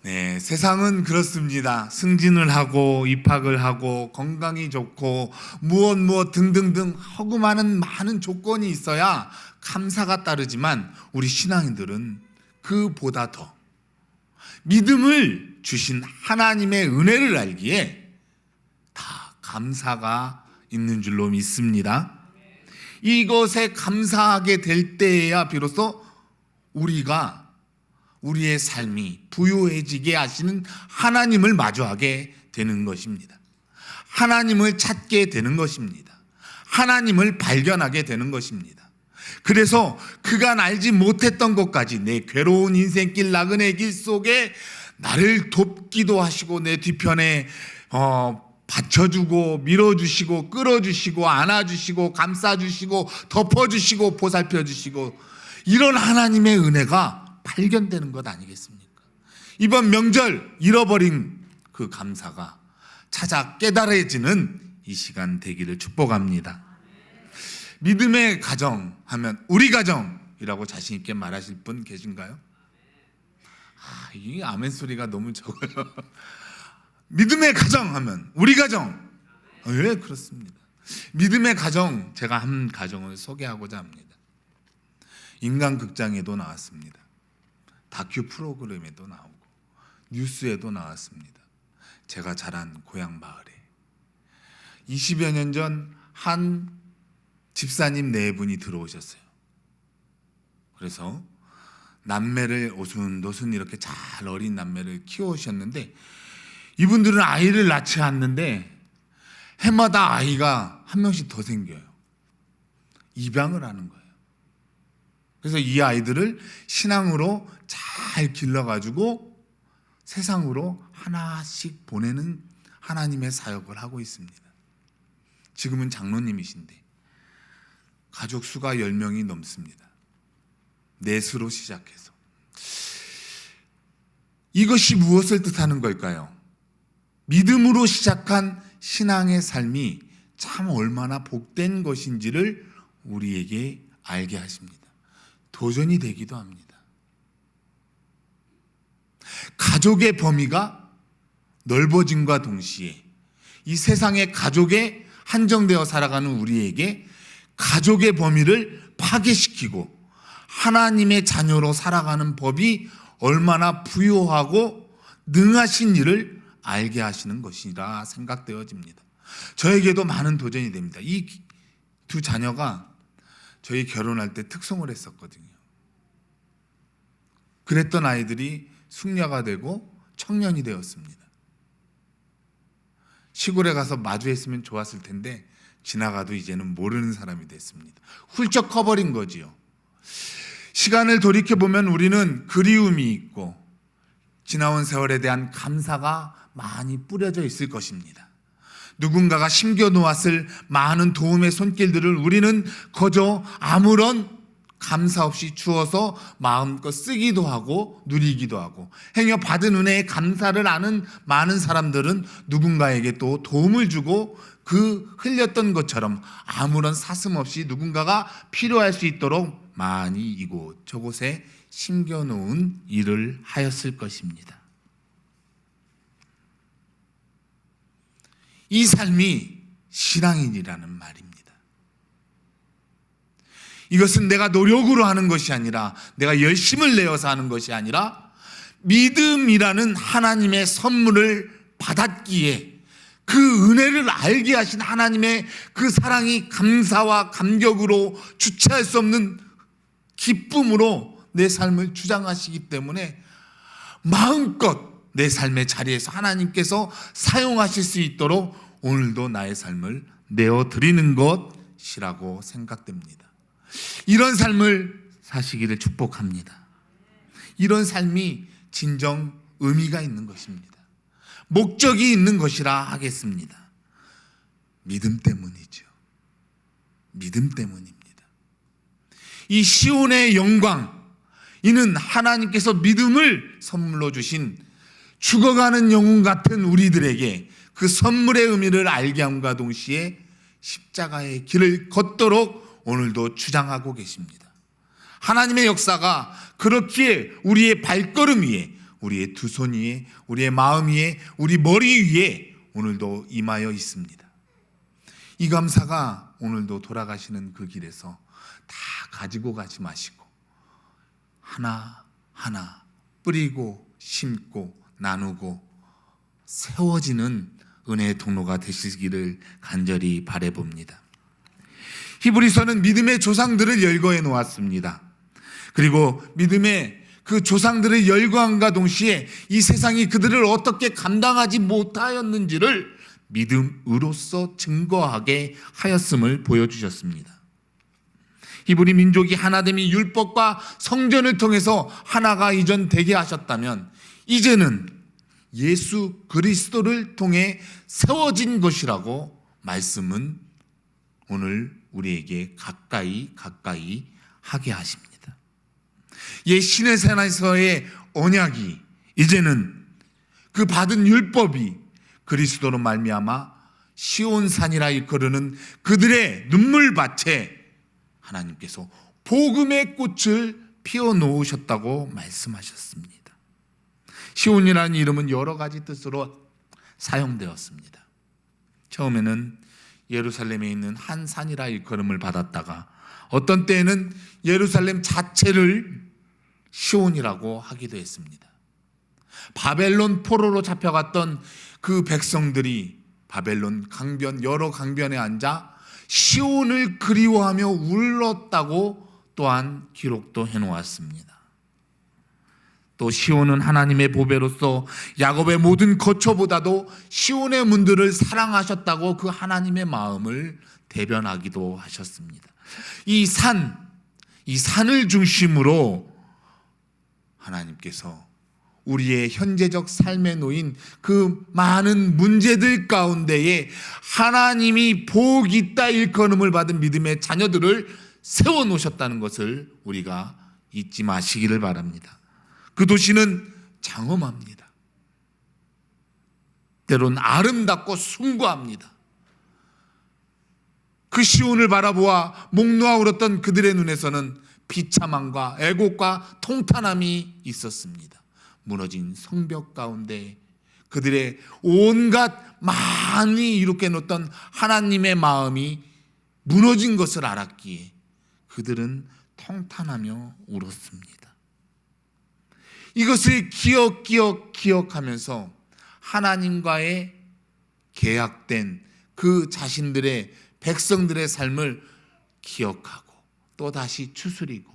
네, 세상은 그렇습니다. 승진을 하고 입학을 하고 건강이 좋고 무엇 등등등 하고 많은 조건이 있어야 감사가 따르지만 우리 신앙인들은 그보다 더 믿음을 주신 하나님의 은혜를 알기에 다 감사가 있는 줄로 믿습니다. 이것에 감사하게 될 때에야 비로소 우리의 삶이 부유해지게 하시는 하나님을 마주하게 되는 것입니다. 하나님을 찾게 되는 것입니다. 하나님을 발견하게 되는 것입니다. 그래서 그간 알지 못했던 것까지 내 괴로운 인생길 나그네 길 속에 나를 돕기도 하시고 내 뒤편에 받쳐주고 밀어주시고 끌어주시고 안아주시고 감싸주시고 덮어주시고 보살펴주시고 이런 하나님의 은혜가 발견되는 것 아니겠습니까? 이번 명절 잃어버린 그 감사가 찾아 깨달아지는 이 시간 되기를 축복합니다. 믿음의 가정 하면 우리 가정이라고 자신 있게 말하실 분 계신가요? 이 아멘 소리가 너무 적어요. 믿음의 가정 하면 우리 가정. 예, 그렇습니다. 믿음의 가정, 제가 한 가정을 소개하고자 합니다. 인간극장에도 나왔습니다. 다큐 프로그램에도 나오고 뉴스에도 나왔습니다. 제가 자란 고향 마을에 20여 년 전 한 집사님 네 분이 들어오셨어요. 그래서 남매를 오순도순 이렇게 잘 어린 남매를 키워오셨는데 이분들은 아이를 낳지 않는데 해마다 아이가 한 명씩 더 생겨요. 입양을 하는 거예요. 그래서 이 아이들을 신앙으로 잘 길러가지고 세상으로 하나씩 보내는 하나님의 사역을 하고 있습니다. 지금은 장로님이신데 가족 수가 10명이 넘습니다. 넷으로 시작해서. 이것이 무엇을 뜻하는 걸까요? 믿음으로 시작한 신앙의 삶이 참 얼마나 복된 것인지를 우리에게 알게 하십니다. 도전이 되기도 합니다. 가족의 범위가 넓어짐과 동시에 이 세상의 가족에 한정되어 살아가는 우리에게 가족의 범위를 파괴시키고 하나님의 자녀로 살아가는 법이 얼마나 부유하고 능하신 일을 알게 하시는 것이라 생각되어집니다. 저에게도 많은 도전이 됩니다. 이 두 자녀가 저희 결혼할 때 특송을 했었거든요. 그랬던 아이들이 숙녀가 되고 청년이 되었습니다. 시골에 가서 마주했으면 좋았을 텐데 지나가도 이제는 모르는 사람이 됐습니다. 훌쩍 커버린 거지요. 시간을 돌이켜보면 우리는 그리움이 있고 지나온 세월에 대한 감사가 많이 뿌려져 있을 것입니다. 누군가가 심겨놓았을 많은 도움의 손길들을 우리는 거저 아무런 감사 없이 주어서 마음껏 쓰기도 하고 누리기도 하고 행여 받은 은혜에 감사를 아는 많은 사람들은 누군가에게 또 도움을 주고 그 흘렸던 것처럼 아무런 사슴 없이 누군가가 필요할 수 있도록 많이 이곳 저곳에 심겨놓은 일을 하였을 것입니다. 이 삶이 신앙인이라는 말입니다. 이것은 내가 노력으로 하는 것이 아니라 내가 열심을 내어서 하는 것이 아니라 믿음이라는 하나님의 선물을 받았기에 그 은혜를 알게 하신 하나님의 그 사랑이 감사와 감격으로 주체할 수 없는 기쁨으로 내 삶을 주장하시기 때문에 마음껏 내 삶의 자리에서 하나님께서 사용하실 수 있도록 오늘도 나의 삶을 내어드리는 것이라고 생각됩니다. 이런 삶을 사시기를 축복합니다. 이런 삶이 진정 의미가 있는 것입니다. 목적이 있는 것이라 하겠습니다. 믿음 때문이죠. 믿음 때문입니다. 이 시온의 영광, 이는 하나님께서 믿음을 선물로 주신 죽어가는 영혼 같은 우리들에게 그 선물의 의미를 알게 함과 동시에 십자가의 길을 걷도록 오늘도 주장하고 계십니다. 하나님의 역사가 그렇기에 우리의 발걸음 위에 우리의 두 손 위에, 우리의 마음 위에, 우리 머리 위에 오늘도 임하여 있습니다. 이 감사가 오늘도 돌아가시는 그 길에서 다 가지고 가지 마시고 하나하나 뿌리고 심고 나누고 세워지는 은혜의 통로가 되시기를 간절히 바라봅니다. 히브리서는 믿음의 조상들을 열거해 놓았습니다. 그리고 믿음의 그 조상들을 열거함과 동시에 이 세상이 그들을 어떻게 감당하지 못하였는지를 믿음으로써 증거하게 하였음을 보여주셨습니다. 히브리 민족이 하나됨이 율법과 성전을 통해서 하나가 이전되게 하셨다면 이제는 예수 그리스도를 통해 세워진 것이라고 말씀은 오늘 우리에게 가까이 하게 하십니다. 옛 시내산에서의 언약이 이제는 그 받은 율법이 그리스도로 말미암아 시온산이라 일컬으는 그들의 눈물밭에 하나님께서 복음의 꽃을 피워 놓으셨다고 말씀하셨습니다. 시온이라는 이름은 여러 가지 뜻으로 사용되었습니다. 처음에는 예루살렘에 있는 한 산이라 일컬음을 받았다가 어떤 때에는 예루살렘 자체를 시온이라고 하기도 했습니다. 바벨론 포로로 잡혀갔던 그 백성들이 바벨론 강변 여러 강변에 앉아 시온을 그리워하며 울렀다고 또한 기록도 해놓았습니다. 또 시온은 하나님의 보배로서 야곱의 모든 거처보다도 시온의 문들을 사랑하셨다고 그 하나님의 마음을 대변하기도 하셨습니다. 이 산을 중심으로 하나님께서 우리의 현재적 삶에 놓인 그 많은 문제들 가운데에 하나님이 복 있다 일컬음을 받은 믿음의 자녀들을 세워놓으셨다는 것을 우리가 잊지 마시기를 바랍니다. 그 도시는 장엄합니다. 때론 아름답고 숭고합니다. 그 시온을 바라보아 목 놓아 울었던 그들의 눈에서는 비참함과 애곡과 통탄함이 있었습니다. 무너진 성벽 가운데 그들의 온갖 많이 이룩해 놓던 하나님의 마음이 무너진 것을 알았기에 그들은 통탄하며 울었습니다. 이것을 기억하면서 하나님과의 계약된 그 자신들의 백성들의 삶을 기억하고 또다시 추스리고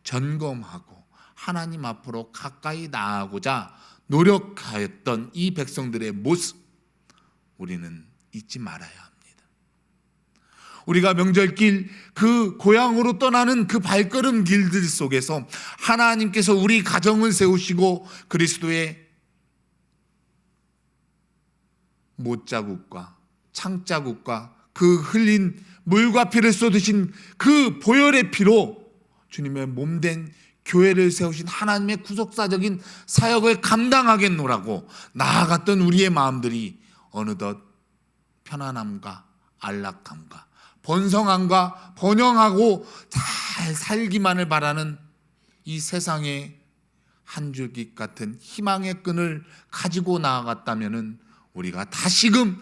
점검하고 하나님 앞으로 가까이 나아가고자 노력하였던 이 백성들의 모습 우리는 잊지 말아야 합니다. 우리가 명절길 그 고향으로 떠나는 그 발걸음 길들 속에서 하나님께서 우리 가정을 세우시고 그리스도의 못자국과 창자국과 그 흘린 물과 피를 쏟으신 그 보혈의 피로 주님의 몸된 교회를 세우신 하나님의 구속사적인 사역을 감당하겠노라고 나아갔던 우리의 마음들이 어느덧 편안함과 안락함과 번성함과 번영하고 잘 살기만을 바라는 이 세상의 한 줄기 같은 희망의 끈을 가지고 나아갔다면 우리가 다시금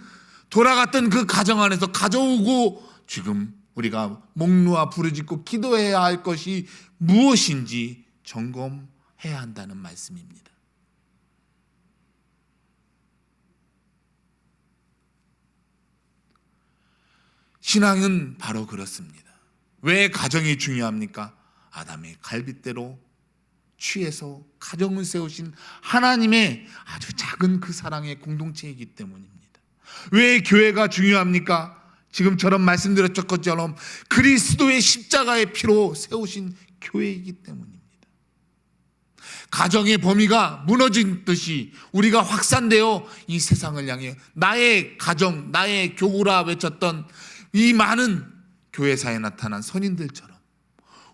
돌아갔던 그 가정 안에서 가져오고 지금 우리가 목 놓아 부르짖고 기도해야 할 것이 무엇인지 점검해야 한다는 말씀입니다. 신앙은 바로 그렇습니다. 왜 가정이 중요합니까? 아담의 갈빗대로 취해서 가정을 세우신 하나님의 아주 작은 그 사랑의 공동체이기 때문입니다. 왜 교회가 중요합니까? 지금처럼 말씀드렸던 것처럼 그리스도의 십자가의 피로 세우신 교회이기 때문입니다. 가정의 범위가 무너진 듯이 우리가 확산되어 이 세상을 향해 나의 가정, 나의 교구라 외쳤던 이 많은 교회사에 나타난 선인들처럼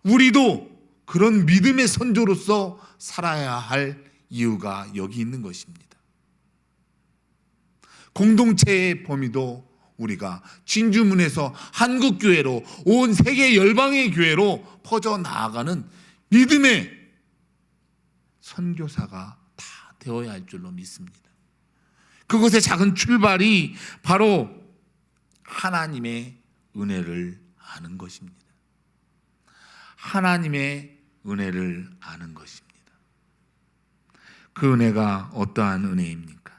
우리도 그런 믿음의 선조로서 살아야 할 이유가 여기 있는 것입니다. 공동체의 범위도 우리가 진주문에서 한국교회로 온 세계 열방의 교회로 퍼져나가는 믿음의 선교사가 다 되어야 할 줄로 믿습니다. 그것의 작은 출발이 바로 하나님의 은혜를 아는 것입니다. 하나님의 은혜를 아는 것입니다. 그 은혜가 어떠한 은혜입니까?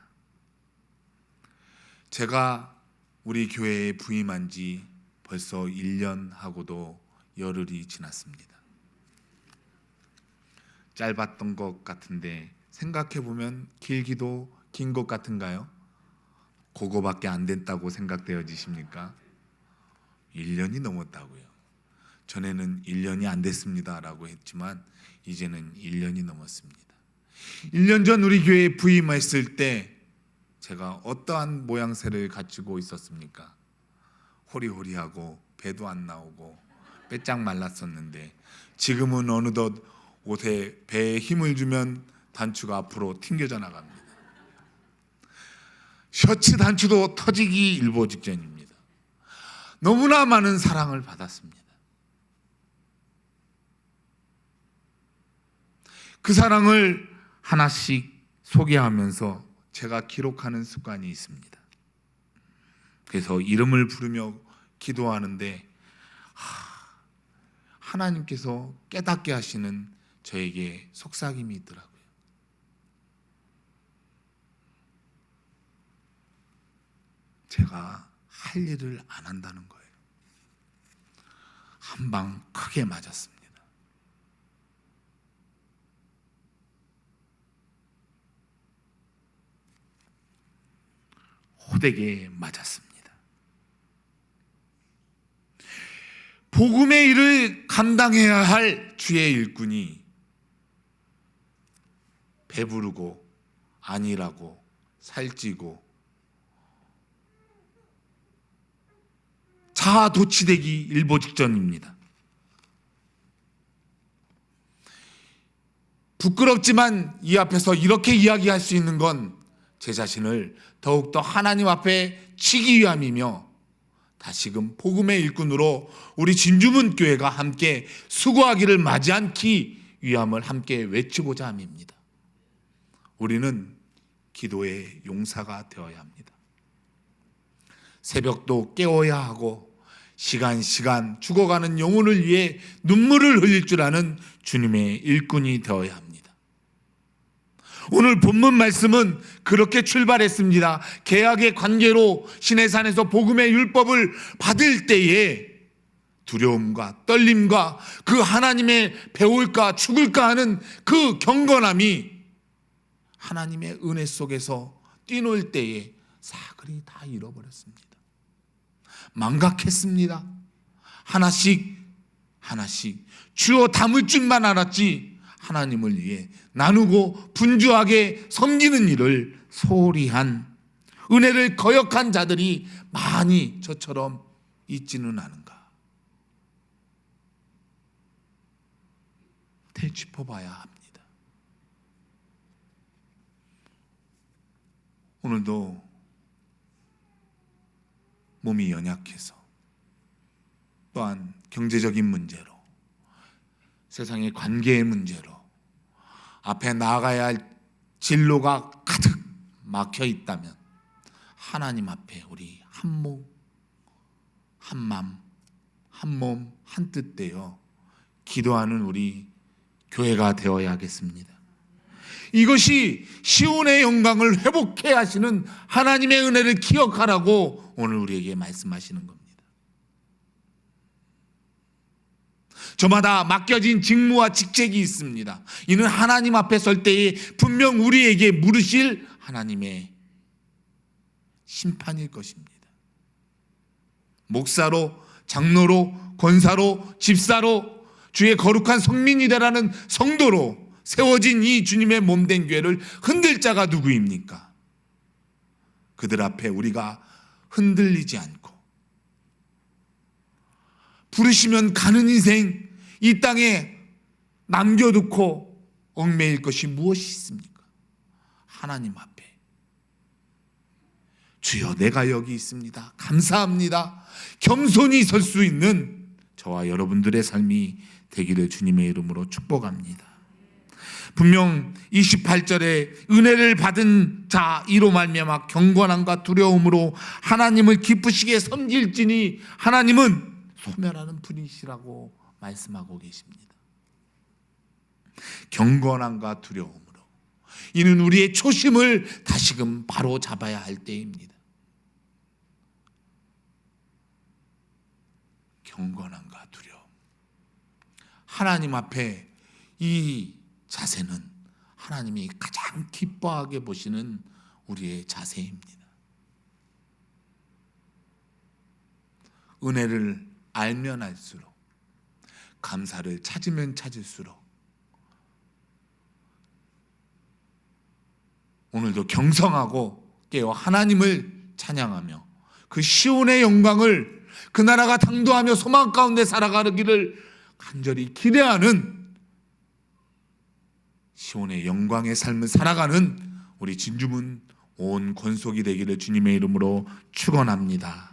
제가 우리 교회에 부임한 지 벌써 1년하고도 열흘이 지났습니다. 짧았던 것 같은데 생각해보면 길기도 긴 것 같은가요? 그거밖에 안 됐다고 생각되어지십니까? 1년이 넘었다고요. 전에는 1년이 안 됐습니다 라고 했지만 이제는 1년이 넘었습니다. 1년 전 우리 교회에 부임했을 때 제가 어떠한 모양새를 갖추고 있었습니까? 호리호리하고 배도 안 나오고 빼짝 말랐었는데 지금은 어느덧 옷에 배에 힘을 주면 단추가 앞으로 튕겨져 나갑니다. 셔츠 단추도 터지기 일보 직전입니다. 너무나 많은 사랑을 받았습니다. 그 사랑을 하나씩 소개하면서 제가 기록하는 습관이 있습니다. 그래서 이름을 부르며 기도하는데 하나님께서 깨닫게 하시는 저에게 속삭임이 있더라고요. 제가 할 일을 안 한다는 거예요. 한 방 크게 맞았습니다. 호되게 맞았습니다. 복음의 일을 감당해야 할 주의 일꾼이 배부르고 안일하고 살찌고 자아도취되기 일보 직전입니다. 부끄럽지만 이 앞에서 이렇게 이야기할 수 있는 건 제 자신을 더욱더 하나님 앞에 치기 위함이며 다시금 복음의 일꾼으로 우리 진주문 교회가 함께 수고하기를 마지 않기 위함을 함께 외치고자 함입니다. 우리는 기도의 용사가 되어야 합니다. 새벽도 깨워야 하고 시간 죽어가는 영혼을 위해 눈물을 흘릴 줄 아는 주님의 일꾼이 되어야 합니다. 오늘 본문 말씀은 그렇게 출발했습니다. 계약의 관계로 시내산에서 복음의 율법을 받을 때에 두려움과 떨림과 그 하나님의 배울까 죽을까 하는 그 경건함이 하나님의 은혜 속에서 뛰놀 때에 사그리 다 잃어버렸습니다. 망각했습니다. 하나씩 주어 담을 줄만 알았지 하나님을 위해 나누고 분주하게 섬기는 일을 소홀히 한 은혜를 거역한 자들이 많이 저처럼 있지는 않은가 되짚어봐야 합니다. 오늘도 몸이 연약해서 또한 경제적인 문제로 세상의 관계의 문제로 앞에 나아가야 할 진로가 가득 막혀 있다면 하나님 앞에 우리 한 몸, 한 맘, 한 몸, 한 뜻 되어 기도하는 우리 교회가 되어야 하겠습니다. 이것이 시온의 영광을 회복해 하시는 하나님의 은혜를 기억하라고 오늘 우리에게 말씀하시는 겁니다. 저마다 맡겨진 직무와 직책이 있습니다. 이는 하나님 앞에 설 때에 분명 우리에게 물으실 하나님의 심판일 것입니다. 목사로, 장로로, 권사로, 집사로, 주의 거룩한 성민이다라는 성도로 세워진 이 주님의 몸된 교회를 흔들 자가 누구입니까? 그들 앞에 우리가 흔들리지 않고 부르시면 가는 인생 이 땅에 남겨두고 얽매일 것이 무엇이 있습니까? 하나님 앞에 주여 내가 여기 있습니다. 감사합니다. 겸손히 설 수 있는 저와 여러분들의 삶이 되기를 주님의 이름으로 축복합니다. 분명 28절에 은혜를 받은 자 이로 말미암아 경건함과 두려움으로 하나님을 기쁘시게 섬길지니 하나님은 소멸하는 분이시라고 말씀하고 계십니다. 경건함과 두려움으로. 이는 우리의 초심을 다시금 바로 잡아야 할 때입니다. 경건함과 두려움. 하나님 앞에 이 자세는 하나님이 가장 기뻐하게 보시는 우리의 자세입니다. 은혜를 알면 알수록, 감사를 찾으면 찾을수록 오늘도 경성하고 깨어 하나님을 찬양하며 그 시온의 영광을, 그 나라가 당도하며 소망 가운데 살아가기를 간절히 기대하는 시온의 영광의 삶을 살아가는 우리 진주문 온 권속이 되기를 주님의 이름으로 축원합니다.